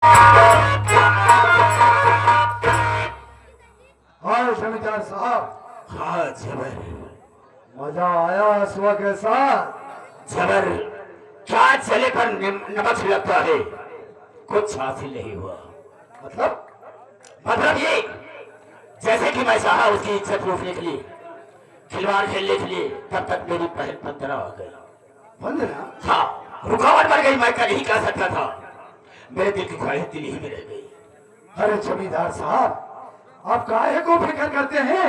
हाँ जमींदार साहब। हाँ जबर, मजा आया हसुआ के साथ। जबर, क्या चले पर नमक छिड़कता है, कुछ हासिल नहीं हुआ। मतलब ये, जैसे कि मैं चाहा उसकी इज्जत लूटने के लिए, खिलवाड़ खेलने के लिए, तब तक मेरी पहल पंद्रह हो गई। पंद्रह? हाँ, रुकावट बढ़ गई। मैं कल ही कह सकता था, मेरे दिल की ख्वाहिश दिल ही में रह गई। अरे जमींदार साहब, आप काहे को फिक्र करते हैं?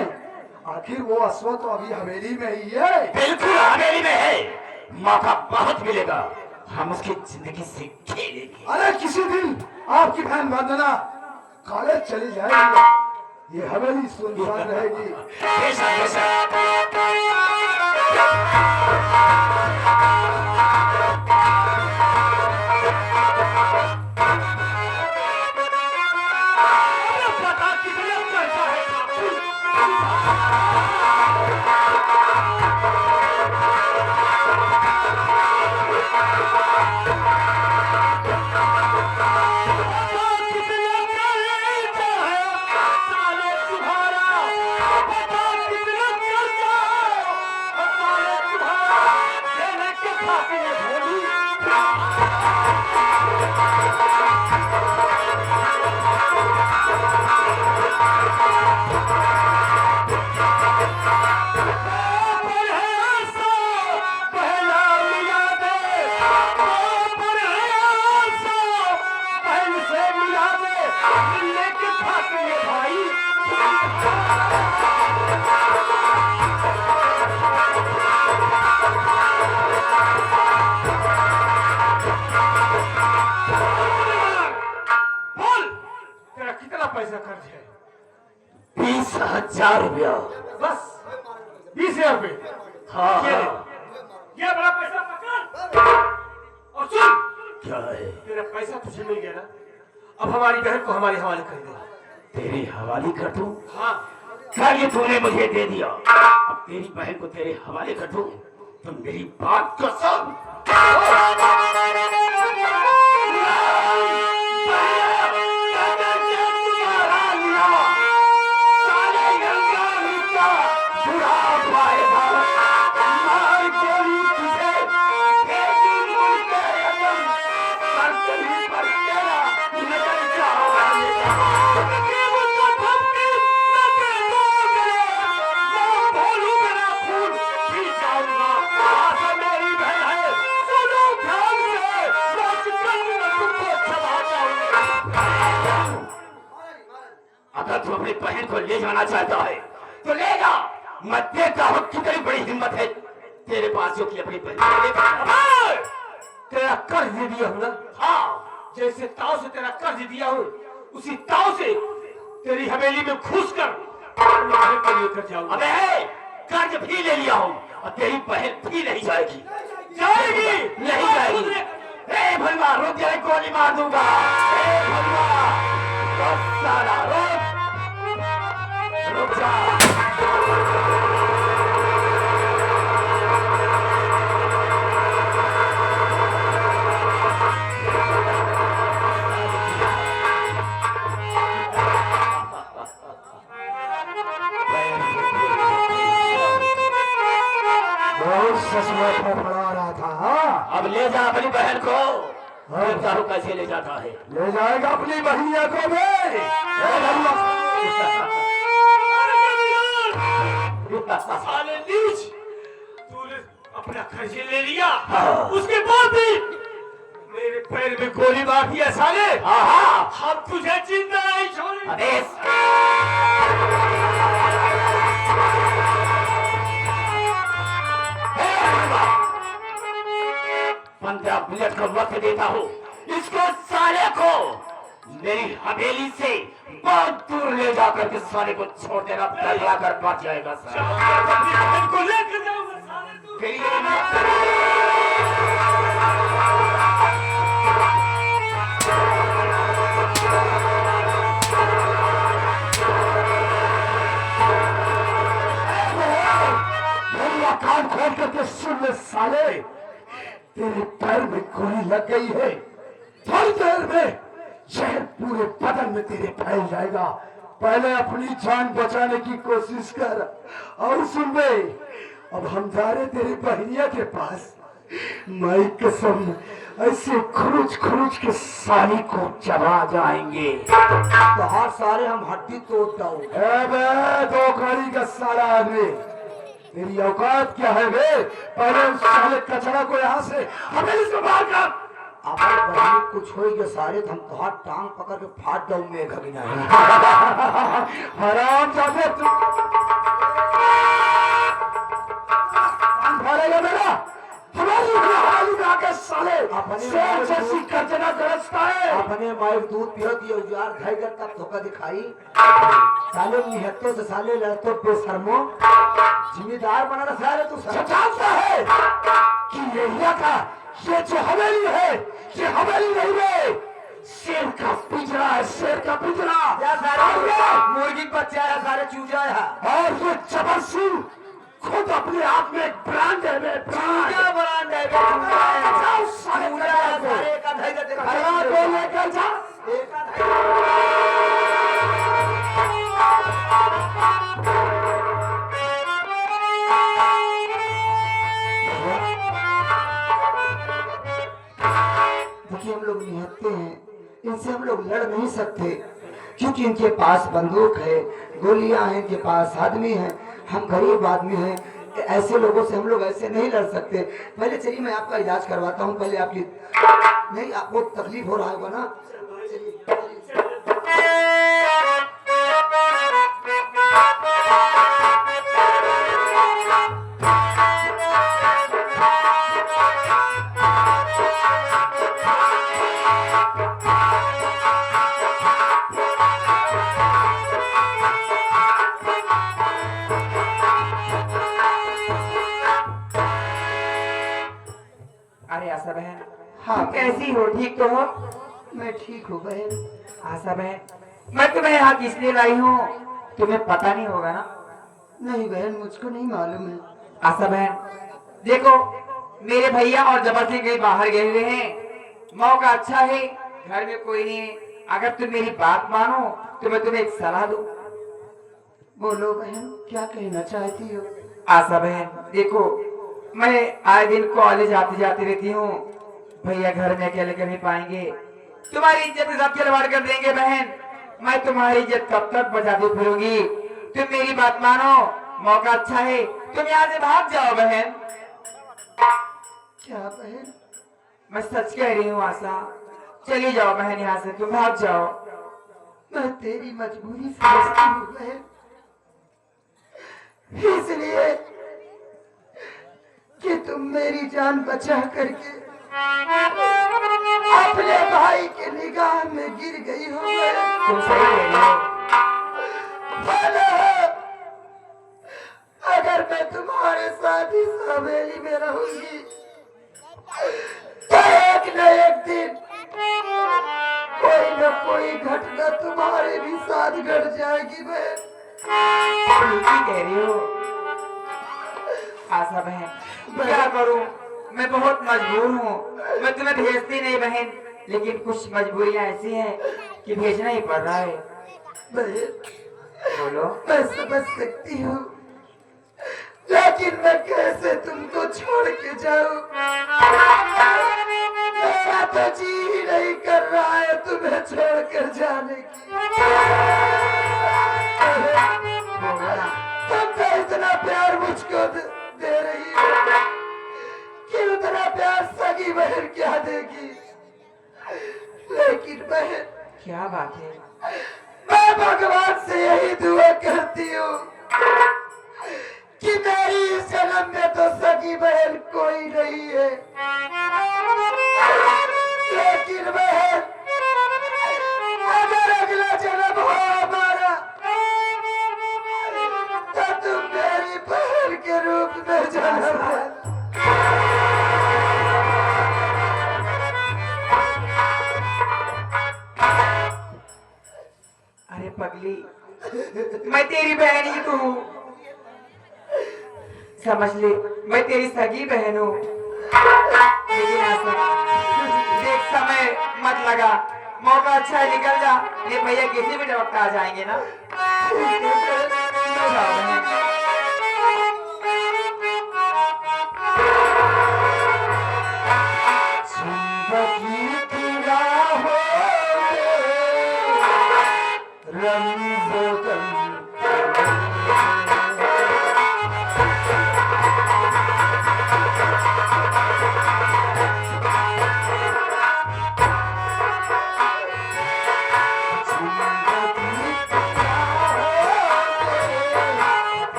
आखिर वो अश्व तो अभी हवेली में ही है। बिल्कुल हवेली में है, मौका बहुत मिलेगा, हम उसकी जिंदगी से खेलेंगे। अरे किसी दिन आपकी बहन वंदना कॉलेज चली जाएगी, ये हवेली सुनसान रहेगी। बेशक बेशक। पैसा खर्च है? 20,000 रुपया। बस 20,000 रुपये? हाँ ये हाँ। बड़ा पैसा पकड़ और सुन। क्या है? तेरा पैसा तुझे मिल गया ना, अब हमारी बहन को हमारे हवाले कर दे। तेरे हवाले कर दूं? हाँ। कल ये तूने मुझे दे दिया, अब तेरी बहन को तेरे हवाले कर दूं, तो मेरी बात को सुन। अगर तू अपनी बहन को ले जाना चाहता है तो ले जा, मैं देखता हूँ कितनी बड़ी हिम्मत है तेरे पास जो कि अपनी बहन को ले जा। तेरा कर्ज दिया हूँ ना? हाँ, जैसे ताव से तेरा कर्ज दिया हूँ, उसी ताव से तेरी हवेली में घुस कर लेकर जाऊंगा। अबे कर्ज भी ले लिया हूँ और तेरी बहन भी नहीं जाएगी। जाएगी नहीं जाएगी। ए भलवा रुक जाए, गोली मार दूंगा। ए भलवा रुक साला, रुक जा। पड़ा रहा था। हाँ, अब ले जा अपनी बहन को। देखता हूँ कैसे ले जाता है। ले जाएगा अपनी बहनिया को भी। साले नीच, तूने अपना खर्चे ले लिया, उसके बाद भी मेरे पैर में गोली मार दिया साले। हम तुझे जिंदा नहीं छोड़ेंगे। मिनट का वक्त देता हूँ, इसको साले को मेरी हवेली से बहुत दूर ले जाकर के साले को छोड़ देना, पगला कर बच जाएगा। को लेकर जाऊंगा कान खोल करके सुन ले साले, तेरे पैर में गोली लग गई है। थोड़ी देर में जहर पूरे बदन में तेरे फैल जाएगा। पहले अपनी जान बचाने की कोशिश कर। और सुन बे, अब हम जा रहे तेरी बहनिया के पास। माई कसम, ऐसे खरुच खरुच के साली को चबा जाएंगे। तो हर सारे हम हड्डी तोड़ दो। दो कड़ी का सारा आदमी, तेरी औकात क्या है बे? पहले उस साले कचरा को यहाँ से हमें से बाहर कर। अगर बहनी कुछ होएगा सारे तो हम तुहार टांग पकड़ के फाड़ दो में घगिना है। हराम जाते तू फाड़ेगा मेरा। हमारी के साले अपने शेर जैसी गर्जना गरजता है। अपने माई दूध पियो दियो उजार खाएगा तब धोखा दिखाई। साले निहत्तों से साले लड़तों बेशर्मो जिम्मेदार बना रहा सारे तू जानता है कि ये जो हवेली है, ये हवेली नहीं है, शेर का पिंजरा है, शेर का पिंजरा। या सारे मुर्गी का बच्चा है, सारे चूजा है। और ये जबर सिंह खुद अपने आप में एक ब्रांड है। चूजा ब्रांड है, चूजा है। जाओ सारे चूजा है, सारे का धैर्य लेकर जा। देखिए हम लोग निहत्ते हैं, इनसे हम लोग लड़ नहीं सकते क्योंकि इनके पास बंदूक है, गोलियां हैं, इनके पास आदमी हैं। हम गरीब आदमी हैं, ऐसे लोगों से हम लोग ऐसे नहीं लड़ सकते। पहले चलिए मैं आपका इलाज करवाता हूँ। पहले आपकी नहीं, आपको तकलीफ हो रहा होगा ना। अरे आशा बहन, हाँ। तुम कैसी हो? ठीक तो हो? मैं ठीक हूँ बहन। आशा बहन, मैं तुम्हें यहाँ किस लिए लाई हूँ तुम्हें पता नहीं होगा ना? नहीं बहन, मुझको नहीं मालूम है। आशा बहन देखो, मेरे भैया और जबर सिंह कहीं बाहर गए हुए हैं। मौका अच्छा है, घर में कोई नहीं है। अगर तुम मेरी बात मानो तो मैं तुम्हें एक सलाह दूं। बोलो बहन, क्या कहना चाहती हो? आशा बहन देखो, मैं आए दिन कॉलेज आती जाती रहती हूँ। भैया घर में अकेले कर नहीं पाएंगे, तुम्हारी इज्जत सब खिलवाड़ कर देंगे। बहन मैं तुम्हारी इज्जत कब तक बचाती फिरूंगी? तुम मेरी बात मानो, मौका अच्छा है, तुम यहाँ से भाग जाओ। बहन क्या बहन? मैं सच कह रही हूँ आशा, चली जाओ बहन, यहाँ से तुम भाग जाओ। मैं तेरी मजबूरी समझती हूँ बहन, इसलिए कि तुम मेरी जान बचा करके अपने भाई के निगाह में गिर गई हो बहन। तुम सही कह रही हो। भला अगर मैं तुम्हारे साथ इस हवेली में रहूंगी तो एक न एक दिन कोई न कोई घटना तुम्हारे भी साथ घट जाएगी बहन। ठीक ही कह रही हो आशा बहन, क्या करूं? मैं बहुत मजबूर हूँ। मैं तुम्हें भेजती नहीं बहन, लेकिन कुछ मजबूरियां ऐसी हैं कि भेजना ही पड़ रहा है। बहन बोलो। मैं समझ सकती हूँ, लेकिन मैं कैसे तुमको छोड़ के जाऊं? मेरा तो जी ही नहीं कर रहा है तुम्हें छोड़कर जाने की। तुम तो इतना प्यार मुझको दे रही हो कि उतना प्यार सगी बहन क्या देगी। लेकिन बहन, क्या बात है? मैं भगवान से यही दुआ करती हूँ कि मेरी इस जन्म में तो सगी बहन कोई नहीं है, लेकिन बहन अगर अगला जन्म हो हमारा तो तुम मेरी बहन के रूप में जन्म लेना। अरे पगली, मैं तेरी बहन ही तो हूँ, समझ ले, मैं तेरी सगी बहन हूँ। लेकिन आशा देख, समय मत लगा, मौका अच्छा है, निकल जा। ये भैया किसी भी टपकता आ जाएंगे ना। जाओ बहन। जिंदगी की राहों में रंग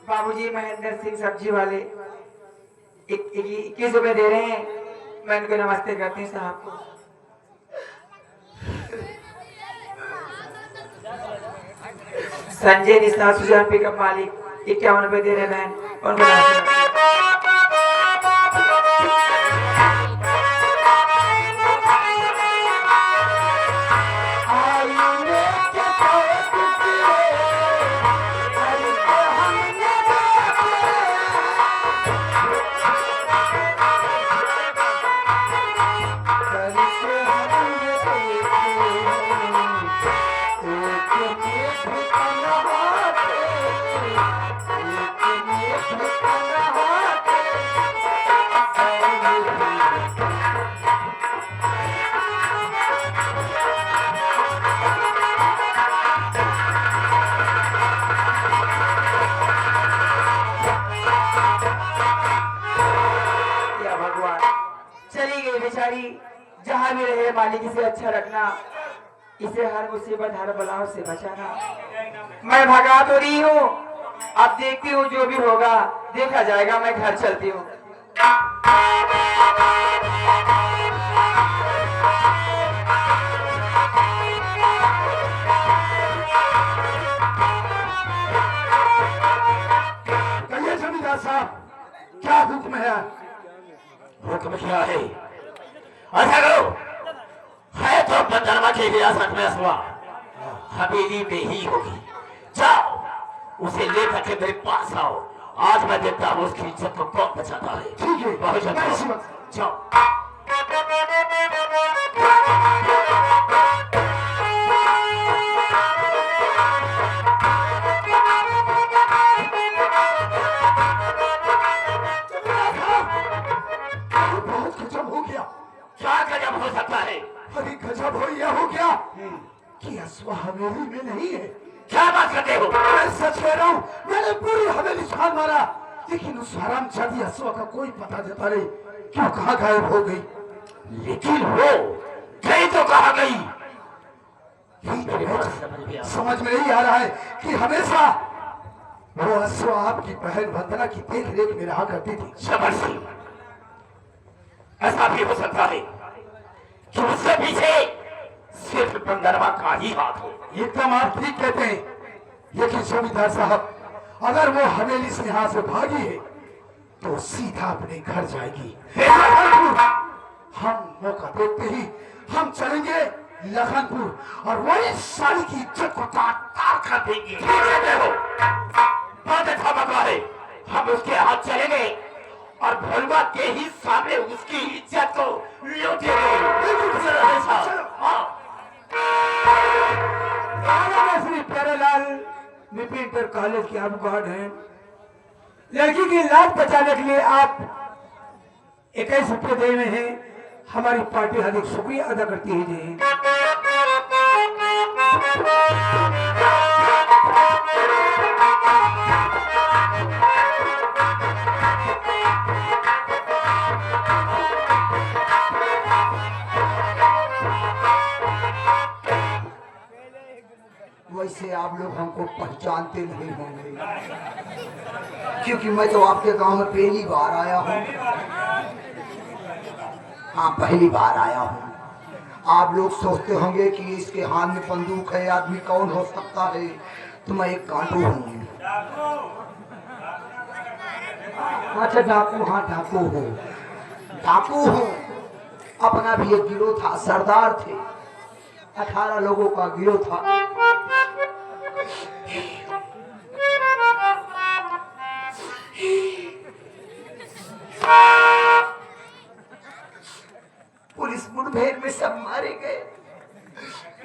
बाबूजी महेंद्र सिंह सब्जी वाले 21 रुपए दे रहे हैं। मैं उनको नमस्ते करती हूँ साहब को। संजय निशा सुजान पिकअप मालिक 51 रुपए दे रहे हैं बहन, उनको नमस्ते। बेचारी जहाँ भी रहे मालिक इसे अच्छा रखना, इसे हर मुसीबत हर बलाओं से बचाना। मैं भगा तो रही हूँ, अब देखती हूँ जो भी होगा देखा जाएगा। मैं घर चलती हूँ। कहिए जमींदार साहब, क्या हुक्म है? हुक्म क्या है? ऐसा करो, है तो बंदरवा की रियासत में असवा हवेली में ही होगी। जाओ उसे लेकर के मेरे पास आओ। आज मैं देखता हूँ उसकी इज्जत को कौन बचाता है। ठीक है, बहुत जल्दी जाओ। बहुत गजब हो गया। क्या गजब हो सकता है? अरे गजब हो यह हो गया कि असवा हवेली में नहीं है। क्या बात करते हो? मैं सच कह रहा हूँ, मैंने पूरी हवेली छान मारा, लेकिन उस हराम जाती असवा का कोई पता देता नहीं। क्यों कहाँ गायब हो गई? लेकिन वो गई तो कहाँ गई? समझ में नहीं आ रहा है कि हमेशा वो असवा आपकी बहन वंदना की देख रेख में रहा करती थी। समर सिंह, ऐसा भी हो सकता है कि उसके पीछे सिर्फ बंदरवा का ही हाथ हो। एकदम आप ठीक कहते हैं, लेकिन जमींदार साहब, अगर वो हवेली से यहाँ से भागी है तो सीधा अपने घर जाएगी। हम मौका देखते ही हम चलेंगे लखनपुर और वही साली की इज्जत को तार कर देंगे। बहुत अच्छा मौका है, हम उसके हाथ चलेंगे और भोलवा के ही सामने उसकी इज्जत को लूटेंगे। श्री प्यारेलाल निपी इंटर कॉलेज के आप गार्ड हैं। लड़की की लाश बचाने के लिए आप 21 रुपये दे रहे हैं। हमारी पार्टी हार्दिक शुक्रिया अदा करती है। जय हिंद। वैसे आप लोग हमको पहचानते नहीं होंगे, क्योंकि मैं तो आपके गांव में पहली बार आया हूँ। हाँ, पहली बार आया हूँ। आप लोग सोचते होंगे कि इसके हाथ में बंदूक है, आदमी कौन हो सकता है, तो मैं एक कांटू हूँ। अच्छा, डाकू? हाँ, डाकू हूँ, डाकू हूँ। अपना भी एक गिरोह था, सरदार थे, 18 लोगों का गिरोह था। पुलिस मुठभेड़ में सब मारे गए,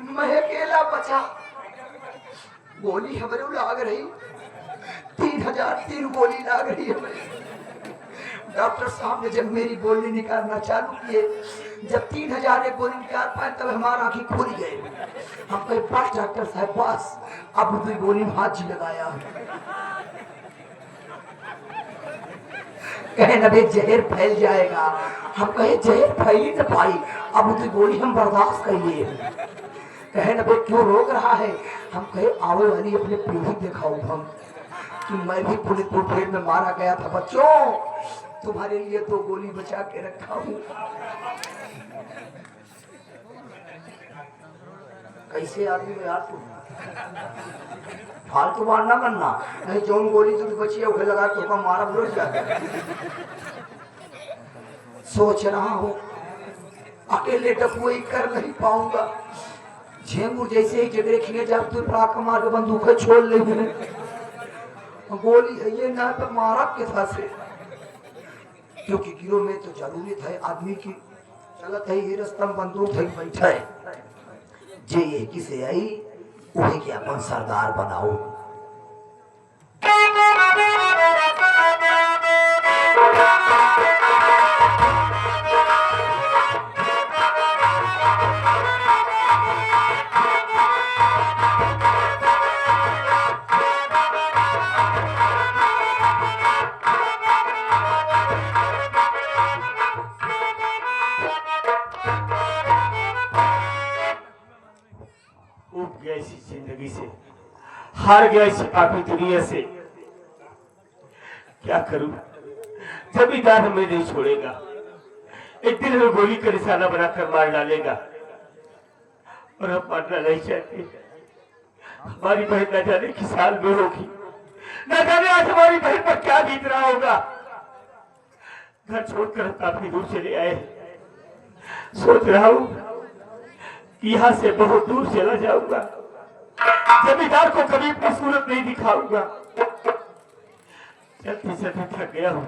मैं अकेला बचा। गोली हमारे लाग रही, 3003 गोली लाग रही है। डॉक्टर साहब ने जब मेरी गोली निकालना चालू किए, जब 3000 एक गोली निकाल पाए, तब हमारा आंखें खुल गए। हम कहे बस डॉक्टर साहब बस, अब दूसरी गोली में हाथ जी लगाया। कहे न जहर फैल जाएगा। हम कहे जहर फैल ही न पाई, अब दूसरी गोली हम बर्दाश्त कर लिए। कहे न क्यों रोक रहा है? हम कहे आवे वाली अपने पीढ़ी दिखाऊं हम, कि मैं भी पुलिस मुठभेड़ में मारा गया था। बच्चों, तुम्हारे लिए तो गोली बचा के रखा हूँ। कैसे आदमी हो यार तुम? फालतू बात ना करना, नहीं जो गोली तुम बची है उसे लगा के मारा बुलट जाता। सोच रहा हूँ अकेले डकुई कर नहीं पाऊंगा। झेंगुर जैसे ही जगह खिले जब तू पड़ाका मार के बंदूक छोड़ ले, गोली है ये ना तो मारा के था से, क्योंकि गिरोह में तो जरूरत है आदमी की। चलत है ये रास्ता में बंदूक है बैठा है, जे ये किसे आई उन्हें के अपन सरदार बनाओ। उब गया इसी जिंदगी से, हार गया इसी पापी दुनिया से। क्या करूं? जमींदार हमें नहीं छोड़ेगा, एक दिन हमें गोली का निशाना बनाकर मार डालेगा, और हम मरना नहीं चाहते। हमारी बहन न जाने किस हाल में होगी, न जाने आज हमारी बहन पर क्या बीत रहा होगा। घर छोड़कर हम काफी दूर चले आए, सोच रहा हूं कि यहाँ से बहुत दूर चला जाऊंगा, जमींदार को कभी अपनी सूरत नहीं दिखाऊंगा। चलते चलते थक गया हूँ,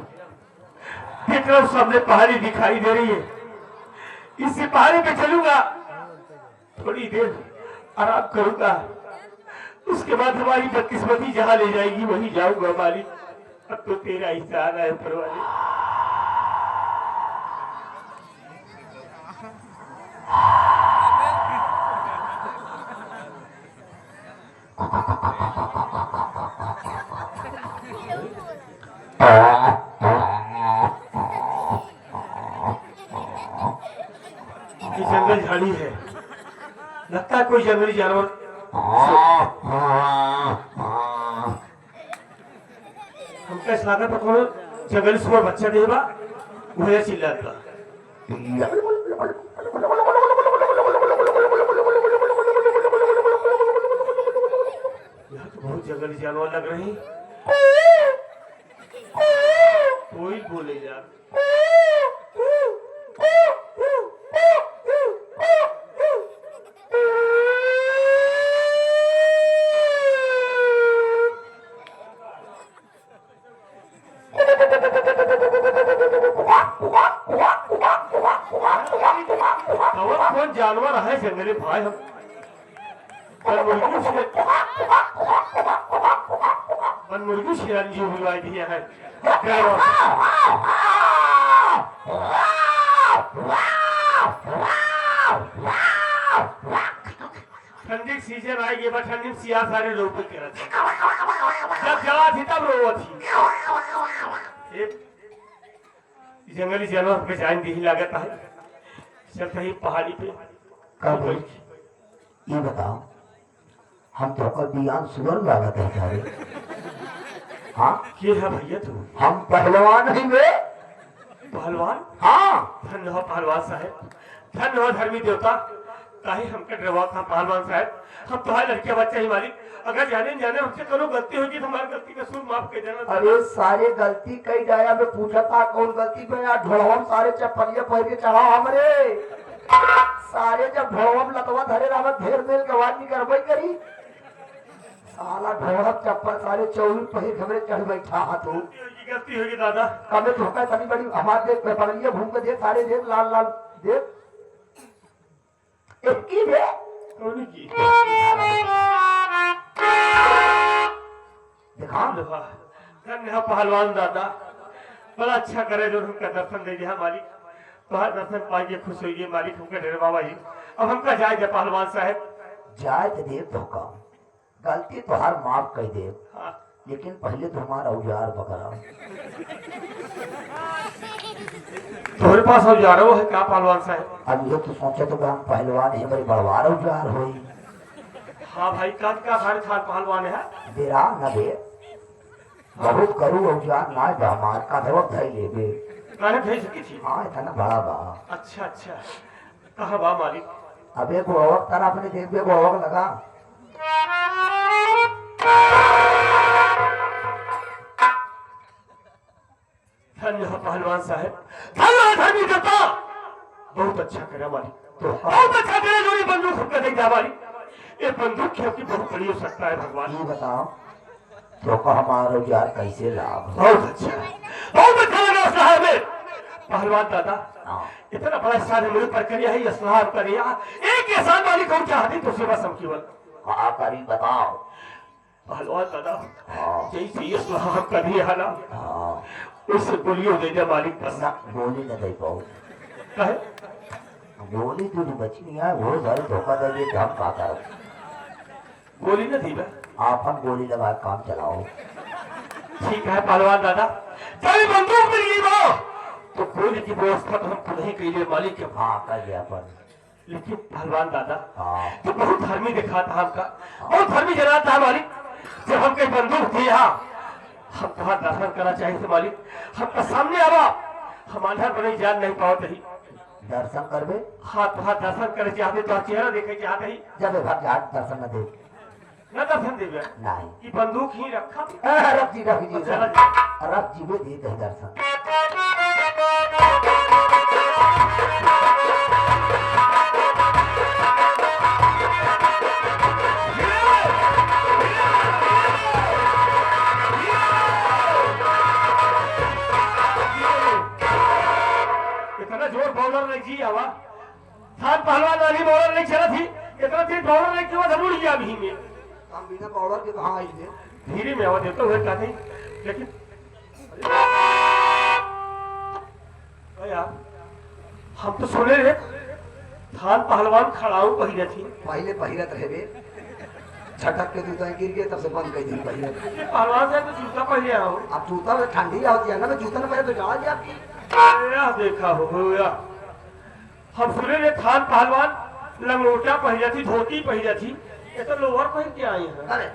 देख रहा हूँ सामने पहाड़ी दिखाई दे रही है, इसी पहाड़ी पे चलूंगा, थोड़ी देर आराम करूंगा, उसके बाद हमारी बदकिस्मती जहाँ ले जाएगी वहीं जाऊंगा। मालिक, अब तो तेरा ही सहारा है ऊपर वाले। ये जंगल झाड़ी है, लगता है कोई जंगली जानवर। हमका स्वागत पर कौन जंगली सुअर बच्चा देवा वह चिल्लाता। यहाँ तो बहुत जंगली जानवर लग रहे हैं, कोई बोले यार। कौन जानवर है जंगली भाई? हम मुर्गी शिरानी बुलवाई दिया है। ठंडी सीजन आएगी बस ठंडी में सिया सारे लोग भी कह रहे थे जब जवा थी तब रो थी एक जंगली जानवर पे जान दी लागत है चलते ही पहाड़ी पे कब ये बताओ हम तो बियान सुगर लागत है सारे। हाँ ये है भैया तू हम पहलवान नहीं वे। पहलवान हाँ धन्य हो पहलवान साहब धन्य हो धर्मी देवता काहे हमके डरवा था पहलवान साहब हम तुम्हारे लड़के बच्चे ही मालिक अगर जाने जाने हमसे करो गलती होगी तो हमारी गलती का सूद माफ कर देना। अरे सारे गलती कई जाया में पूछा था कौन गलती पे यार ढोलवम सारे चप्पलिया पहन के चढ़ा हमरे सारे जब ढोलवम लतवा धरे रहा ढेर मेल गवार नहीं करबई करी साला ढोलक चप्पल सारे चौल पहन हमरे चढ़ बैठा हाथों गलती होगी दादा कमे धोखा तनी बड़ी हमारे देख पलंगिया घूम के देख सारे देख लाल लाल देख एक की बे कौन की दिखा धन्य हो पहलवान दादा बड़ा अच्छा करे जो हमका दर्शन दे दिया मालिक तुम्हारा दर्शन पाइए खुश होइए मालिक हमका डेरे बाबा जी अब हमका जाए दे पहलवान साहब जाए तो देव धोखा गलती तो हर माफ कर दे हाँ लेकिन पहले तो हमारा औजार पकड़ा तुम्हारे पास अब जा रहा हो है क्या पहलवान साहब अब ये तो सोचे तो हम पहलवान है हमारी बड़वार औजार होई हाँ भाई काट का सारे खान पहलवान है बेरा न बे बहुत करू औजार ना हमार का धवक धई लेबे मैंने भेज सकी थी हाँ इतना बड़ा बा अच्छा अच्छा कहाँ बा मालिक अबे गोवक तारा अपने देख बे गोवक लगा धन्य हो पहलवान साहब धन्य धर्मी देवता बहुत अच्छा करे मालिक बहुत अच्छा करे जो ये बंदूक हमको दे दिया मालिक ये बंदूक की आपकी बहुत बड़ी हो सकता है भगवान ये बताओ तो का हमारा औजार कैसे लाभ बहुत अच्छा लगा असलाह में पहलवान दादा हाँ इतना बड़ा सारे मेरे पर करिया है असलाह करिया एक एहसान मालिक हम चाहती तो सेवा सम केवल हाँ करी बताओ पहलवान दादा हाँ जैसे ये असलाह हम कर दिया है ना हाँ उससे गोलियों दे दे मालिक बस ना गोली न दे पाओ कहे गोली तो नहीं बची नहीं है वो सारे धोखा दे दिए तो हम का कर गोली न दी मैं आप हम गोली लगा के काम चलाओ ठीक है पहलवान दादा चाहे बंदूक मिल गई वो तो गोली की व्यवस्था तो हम खुद ही के लिए मालिक के हाँ कर दिया पर लेकिन पहलवान दादा हाँ तो बहुत धर्मी दिखा था हमका बहुत धर्मी जना था मालिक जब हम कहीं बंदूक थी यहाँ हम तुम्हारा दर्शन करना चाहिए थे मालिक हमका सामने आवा हम अंधर बने जान नहीं पाओ ही दर्शन करबे हाँ तुम्हारा दर्शन करे चाहते तो चेहरा देखे चाहते ही जब घर जाट दर्शन न दे न दर्शन देवे नहीं कि बंदूक ही रखा रख जी रख जी चला रख जी में दे दे दर्शन इतना जोर बॉलर नहीं जी हवा सात पहलवान वाली बॉलर नहीं चला थी इतना तेज बॉलर नहीं किया था मुड़ गया अभी में हम बिना पाउडर के कहाँ आई थे धीरे में आवाज देते हुए कहते लेकिन अरे यार हम तो सुने रे थान पहलवान खड़ाऊ पहिरे थी पहले पहिरत रहे छटक के जूता गिर गए तब से बंद कर दी पहिरत पहलवान से तो जूता पहले आओ अब जूता में ठंडी होती है ना मैं जूता न पहले तो डाल दिया आपकी यह देखा हो या हम सुने रे थान पहलवान लंगोटा पहिरा थी धोती पहिरा थी ये तो लोअर पहन के आई है अरे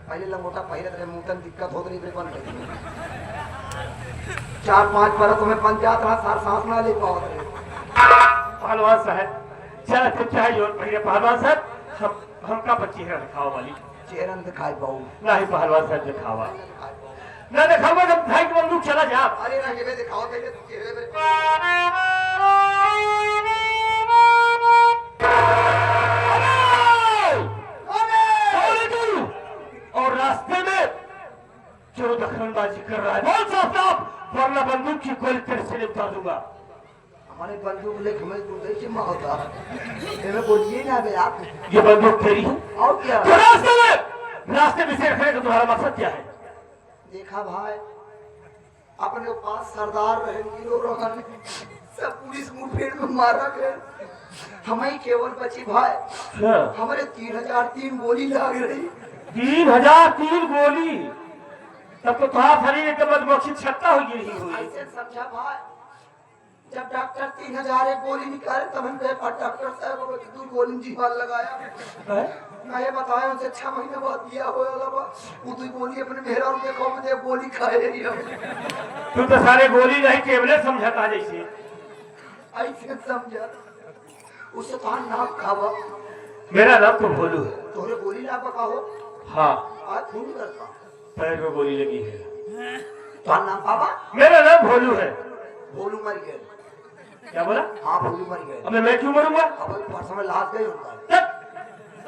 पहले लंगोटा पहिरत रहे मुंह तन दिक्कत होत नहीं फिर बंद कर दी 4-5 बरस में पंचायत रहा सार सांस ना ले पाओ पहलवान साहब चल तो चाहिए और पहिरे पहलवान साहब हमका बच्ची है दिखाओ वाली चेहरा न दिखाई पाऊ नहीं पहलवान साहब दिखावा ना दिखावा जब भाई की बंदूक चला जा अरे ना ये दिखाओ पहले चेहरे में और रास्ते में जो दखलंदाजी कर रहा है बोल साहब वरना बंदूक की गोली तेरे से निपटा दूंगा हमारे बंदूक लेके हमें दूसरे से माँ होता है मैं बोलिए ना बे आप ये बंदूक तेरी है और क्या तो रास्ते में से रखने का तुम्हारा मकसद क्या है देखा भाई अपने पास सरदार रहे हीरो रहन सब पुलिस मुठभेड़ में मारा गए हमें केवल बची भाई अच्छा, हमारे 3003 गोली लाग रही 3003 गोली। तब तो तुम्हारा शरीर एकदम मधुमक्खी छत्ता हो गई हुई। ऐसे समझा भाई जब डॉक्टर 3001 गोली निकाले तब हम गए पर डॉक्टर साहब को तू गोली जीवन लगाया मैं ये बताया उनसे 6 महीने बाद दिया हो वो तू गोली अपने मेहरा के खो में दे गोली खाए रही तू तो सारे गोली नहीं टेबलेट समझता जैसे। ऐसे समझा उससे तो नाम खावा मेरा नाम तो भोलू है। तोरे गोली ला पकाओ हाँ, आज खून करता पैर में गोली लगी है। तो नाम बाबा मेरा नाम भोलू है। भोलू मर गए क्या बोला? हाँ भोलू मर गए अब मैं क्यों मरूंगा? अब परसों में लाश गई उनका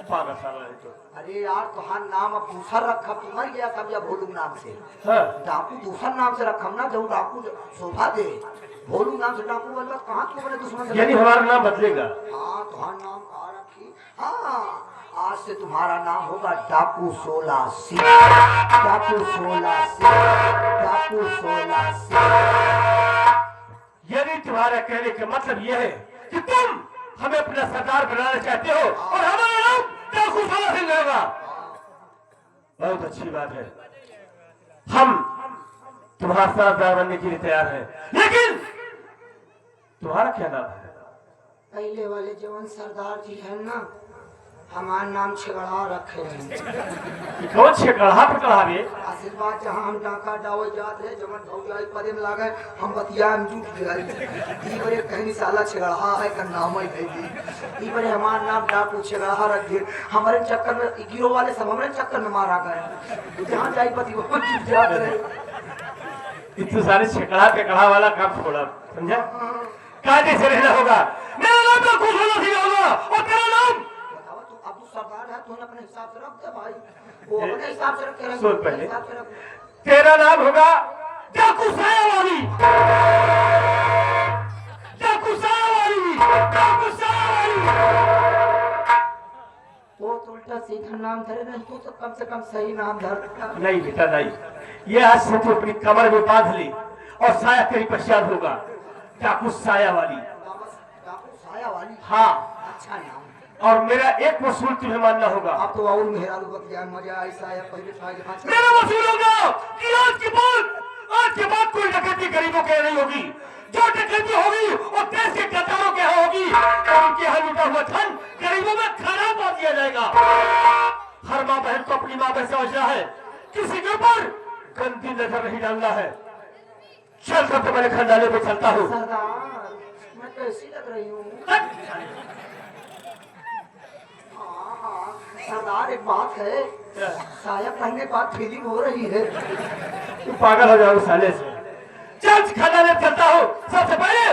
पागल साला है तो। अरे यार तुहार नाम अब दूसरा रखा तू मर गया सब या भोलू नाम से हाँ, डाकू दूसरा नाम से रखम ना जो डाकू शोभा दे भोलू नाम से डाकू बोल कहाँ तू अपने दुश्मन से यानी हमारा नाम बदलेगा। हाँ तुम्हारा नाम कहाँ रखी हाँ आज से तुम्हारा नाम होगा डाकू 16 सिंह डाकू 16 सिंह डाकू 16 सिंह। यदि तुम्हारा कहने का मतलब यह है कि तुम हमें अपना सरदार बनाना चाहते हो और हमारा नाम डाकू 16 सिंह रहेगा, बहुत अच्छी बात है। हम तुम्हारा सरदार बनने के लिए तैयार हैं। लेकिन तुम्हारा क्या नाम है? पहले वाले जवान सरदार जी है ना हमारा नाम छिगड़ा रखे हैं कौन से गढ़ा पर कढ़ावे? आशीर्वाद जहाँ हम डाका डावे जात है जमन भौजाई पदे में लागे हम बतिया हम झूठ गए ई बरे कहीं साला छिगड़ा है का नाम ही दे दी ई बरे हमारा नाम डाकू छिगड़ा रख दे हमारे चक्कर में गिरो वाले सब हमारे चक्कर में मारा गए जहाँ जाई पति वो चुप जात रहे इतने सारे छिकड़ा पे कढ़ा वाला काम छोड़ा, समझा? कायदे से रहना होगा। मेरा नाम डाकू 16 सिंह होगा और तेरा नाम अब तू सरदार है तू अपने हिसाब से रख दे भाई वो अपने हिसाब से रख सुन पहले, तेरा नाम होगा डाकू सायावाली। डाकू सायावाली, डाकू सायावाली। वो तो उल्टा सीधा नाम धरे नहीं तू तो कम से कम सही नाम धर नहीं बेटा नहीं, ये आज से तू अपनी कमर में बांध ली और साया तेरी पश्चात होगा डाकू सायावाली। डाकू साया वाली हाँ, अच्छा नाम और मेरा एक वसूल तुम्हें मानना होगा। आप तो और मेहरा लोग ज्ञान मजा ऐसा है पहले छाए के पास मेरा वसूल होगा कि आज के बाद कोई डकैती गरीबों के नहीं होगी। जो डकैती होगी वो देश के गद्दारों के यहाँ होगी और उनके यहाँ लूटा हुआ धन गरीबों में खाना पा दिया जाएगा। हर माँ बहन को अपनी माँ बहन समझना है, किसी के ऊपर गंदी नजर नहीं डालना है। चल सबसे पहले खंडाले पे चलता हूँ। सरदार मैं कैसी लग रही हूँ सरदार एक बात है साया पहनने के बाद फीलिंग हो रही है तू पागल हो जाओ साले से। चल खंडाले पे चलता हूँ। सबसे पहले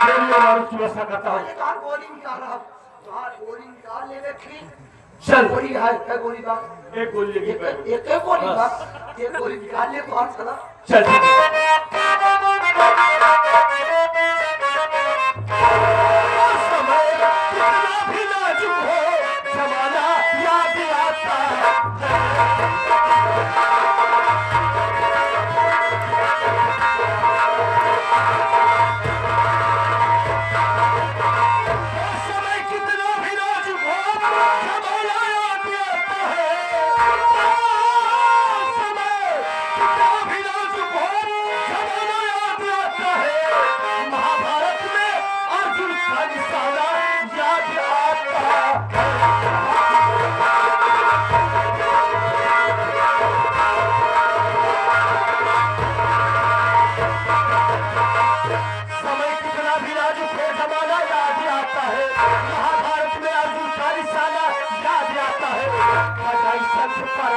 मेरी और की व्यवस्था करता हूँ। पहले तार गोली निकाल रहा तार गोली निकाल ले रखी चल गोली है क्या गोली बात एक गोली लगी पैर में। एक गोली बात एक गोली निकाल ले तो हाथ चला चल समय कितना भी नाजुक हो जमाना याद आता समय कितना भी नाजुक हो जमाना याद आता है। समय कितना भी नाजुक हो जमाना याद आता है। महाभारत में अर्जुन का निशाना याद आता है। समय कितना भी नाजुक हो जमाना याद आता है। महाभारत में अर्जुन का निशाना याद आता है। संत पर